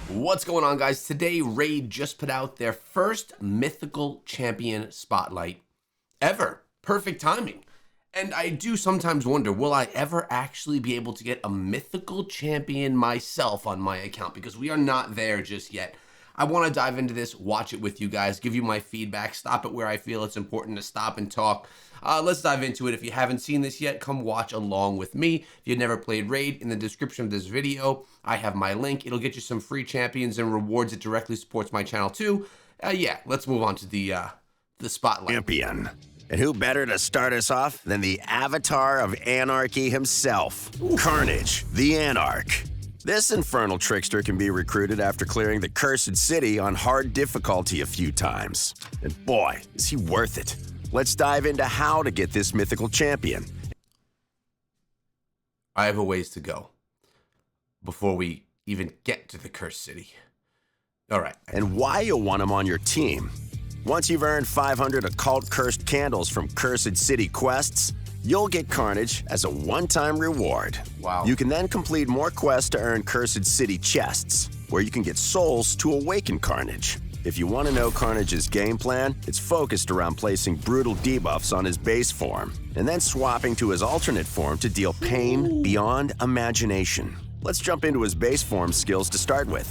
What's going on, guys? Today, Raid just put out their first Mythical Champion Spotlight ever. Perfect timing. And I do sometimes wonder, will I ever actually be able to get a Mythical Champion myself on my account? Because we are not there just yet. I want to dive into this, watch it with you guys, give you my feedback, stop it where I feel it's important to stop and talk. Let's dive into it. If you haven't seen this yet, come watch along with me. If you've never played Raid, in the description of this video, I have my link. It'll get you some free champions and rewards. It directly supports my channel too. Yeah, let's move on to the spotlight. Champion. And who better to start us off than the avatar of anarchy himself, Karnage the Anarch. This infernal trickster can be recruited after clearing the Cursed City on hard difficulty a few times. And boy, is he worth it. Let's dive into how to get this mythical champion. I have a ways to go before we even get to the Cursed City. All right. And why you'll want him on your team. Once you've earned 500 occult cursed candles from Cursed City quests, you'll get Carnage as a one-time reward. Wow. You can then complete more quests to earn Cursed City chests, where you can get souls to awaken Carnage. If you want to know Carnage's game plan, it's focused around placing brutal debuffs on his base form, and then swapping to his alternate form to deal pain beyond imagination. Let's jump into his base form skills to start with.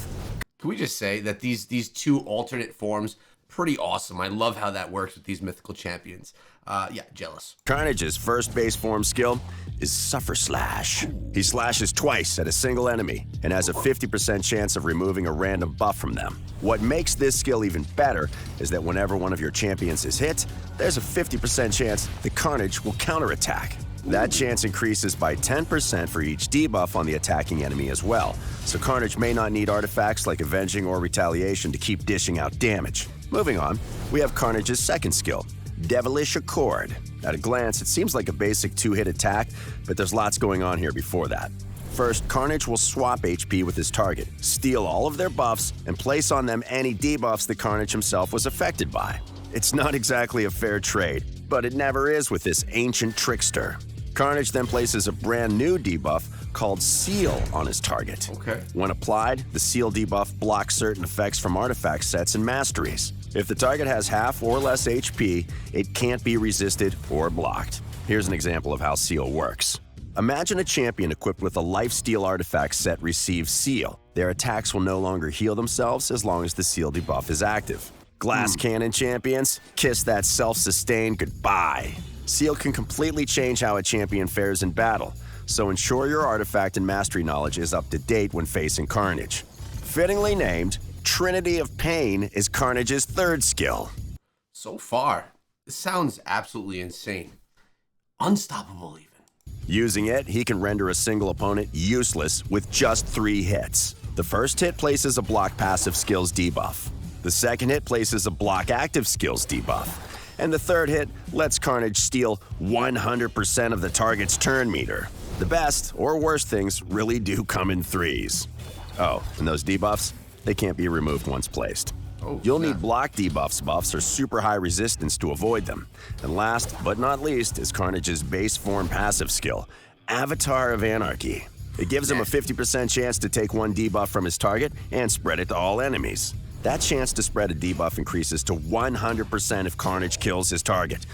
Can we just say that these two alternate forms, pretty awesome. I love how that works with these mythical champions. Yeah, jealous. Carnage's first base form skill is Suffer Slash. He slashes twice at a single enemy and has a 50% chance of removing a random buff from them. What makes this skill even better is that whenever one of your champions is hit, there's a 50% chance that Carnage will counterattack. That chance increases by 10% for each debuff on the attacking enemy as well, so Carnage may not need artifacts like Avenging or Retaliation to keep dishing out damage. Moving on, we have Carnage's second skill, Devilish Accord. At a glance, it seems like a basic two-hit attack, but there's lots going on here before that. First, Carnage will swap HP with his target, steal all of their buffs, and place on them any debuffs that Carnage himself was affected by. It's not exactly a fair trade, but it never is with this ancient trickster. Carnage then places a brand new debuff called Seal on his target. Okay. When applied, the Seal debuff blocks certain effects from artifact sets and masteries. If the target has half or less HP, it can't be resisted or blocked. Here's an example of how Seal works. Imagine a champion equipped with a lifesteal artifact set receives Seal. Their attacks will no longer heal themselves as long as the Seal debuff is active. Glass Cannon champions, kiss that self-sustain goodbye. Seal can completely change how a champion fares in battle, so ensure your artifact and mastery knowledge is up to date when facing Carnage. Fittingly named, Trinity of Pain is Carnage's third skill. So far, this sounds absolutely insane. Unstoppable even. Using it, he can render a single opponent useless with just 3 hits. The first hit places a block passive skills debuff. The second hit places a block active skills debuff. And the third hit lets Carnage steal 100% of the target's turn meter. The best or worst things really do come in threes. Oh, and those debuffs, they can't be removed once placed. You'll need block debuffs, buffs, or super high resistance to avoid them. And last but not least is Carnage's base form passive skill, Avatar of Anarchy. It gives him a 50% chance to take one debuff from his target and spread it to all enemies. That chance to spread a debuff increases to 100% if Carnage kills his target.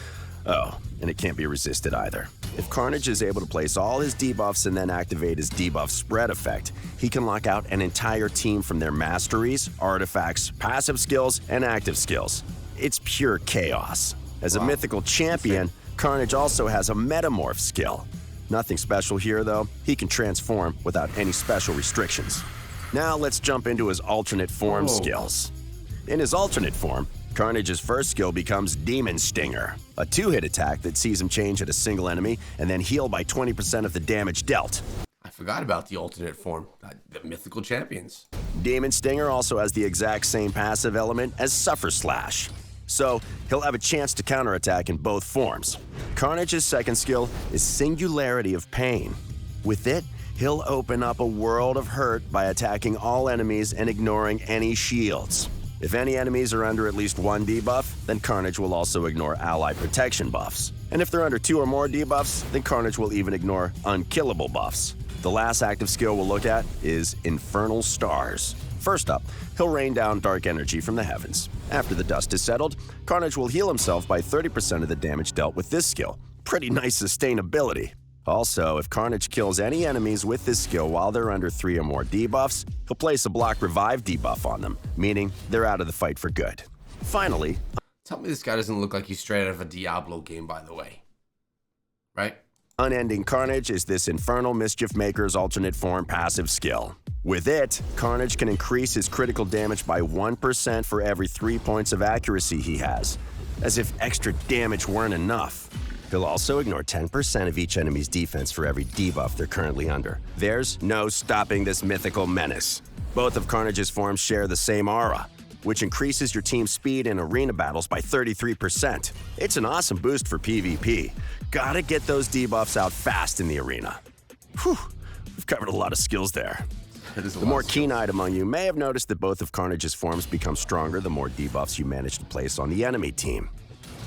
Oh, and it can't be resisted either. If Carnage is able to place all his debuffs and then activate his debuff spread effect, he can lock out an entire team from their masteries, artifacts, passive skills, and active skills. It's pure chaos. As a mythical champion, Carnage also has a metamorph skill. Nothing special here though, he can transform without any special restrictions. Now let's jump into his alternate form skills. In his alternate form, Carnage's first skill becomes Demon Stinger, a 2-hit attack that sees him change at a single enemy and then heal by 20% of the damage dealt. I forgot about the alternate form, the mythical champions. Demon Stinger also has the exact same passive element as Suffer Slash, so he'll have a chance to counterattack in both forms. Carnage's second skill is Singularity of Pain. With it, he'll open up a world of hurt by attacking all enemies and ignoring any shields. If any enemies are under at least 1 debuff, then Carnage will also ignore ally protection buffs. And if they're under 2 or more debuffs, then Carnage will even ignore unkillable buffs. The last active skill we'll look at is Infernal Stars. First up, he'll rain down dark energy from the heavens. After the dust is settled, Carnage will heal himself by 30% of the damage dealt with this skill. Pretty nice sustainability. Also, if Carnage kills any enemies with this skill while they're under 3 or more debuffs, he'll place a block revive debuff on them, meaning they're out of the fight for good. Finally, Tell me this guy doesn't look like he's straight out of a Diablo game, by the way. Right? Unending Carnage is this Infernal Mischief Maker's alternate form passive skill. With it, Carnage can increase his critical damage by 1% for every 3 points of accuracy he has, as if extra damage weren't enough. He'll also ignore 10% of each enemy's defense for every debuff they're currently under. There's no stopping this mythical menace. Both of Carnage's forms share the same aura, which increases your team's speed in arena battles by 33%. It's an awesome boost for PvP. Gotta get those debuffs out fast in the arena. Whew, we've covered a lot of skills there. The more keen-eyed among you may have noticed that both of Carnage's forms become stronger the more debuffs you manage to place on the enemy team.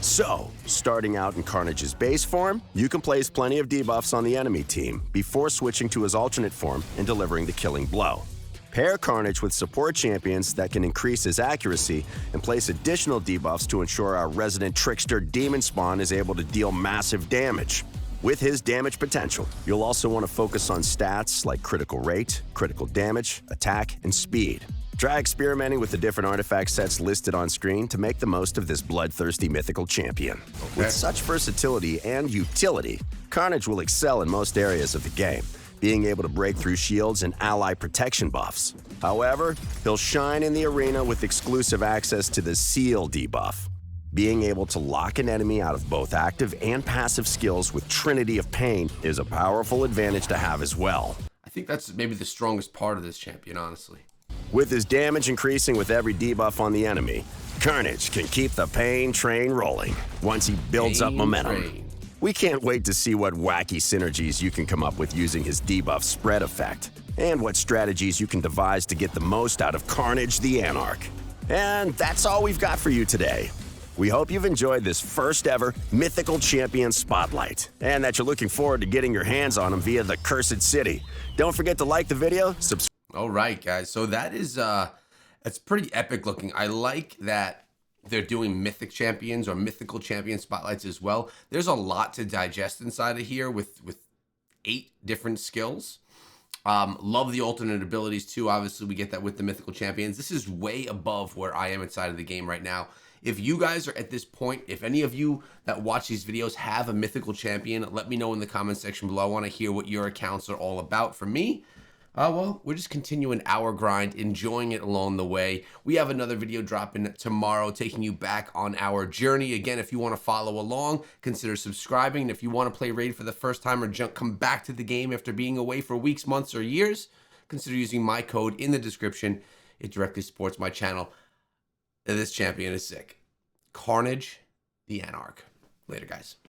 So, starting out in Carnage's base form, you can place plenty of debuffs on the enemy team before switching to his alternate form and delivering the killing blow. Pair Carnage with support champions that can increase his accuracy and place additional debuffs to ensure our resident trickster Demon Spawn is able to deal massive damage. With his damage potential, you'll also want to focus on stats like critical rate, critical damage, attack, and speed. Try experimenting with the different artifact sets listed on screen to make the most of this bloodthirsty mythical champion. Okay. With such versatility and utility, Carnage will excel in most areas of the game, being able to break through shields and ally protection buffs. However, he'll shine in the arena with exclusive access to the Seal debuff. Being able to lock an enemy out of both active and passive skills with Trinity of Pain is a powerful advantage to have as well. I think that's maybe the strongest part of this champion, honestly. With his damage increasing with every debuff on the enemy, Carnage can keep the pain train rolling once he builds up momentum. We can't wait to see what wacky synergies you can come up with using his debuff spread effect, and what strategies you can devise to get the most out of Karnage the Anarch. And that's all we've got for you today. We hope you've enjoyed this first ever Mythical Champion Spotlight, and that you're looking forward to getting your hands on him via the Cursed City. Don't forget to like the video, subscribe. All right, guys. So that is, it's pretty epic looking. I like that they're doing mythic champions or mythical champion spotlights as well. There's a lot to digest inside of here with 8 different skills. Love the alternate abilities too. Obviously, we get that with the mythical champions. This is way above where I am inside of the game right now. If you guys are at this point, if any of you that watch these videos have a mythical champion, let me know in the comment section below. I want to hear what your accounts are all about. For me, well, we're just continuing our grind, enjoying it along the way. We have another video dropping tomorrow, taking you back on our journey. Again, if you want to follow along, consider subscribing. And if you want to play Raid for the first time or come back to the game after being away for weeks, months, or years, consider using my code in the description. It directly supports my channel. This champion is sick. Karnage the Anarch. Later, guys.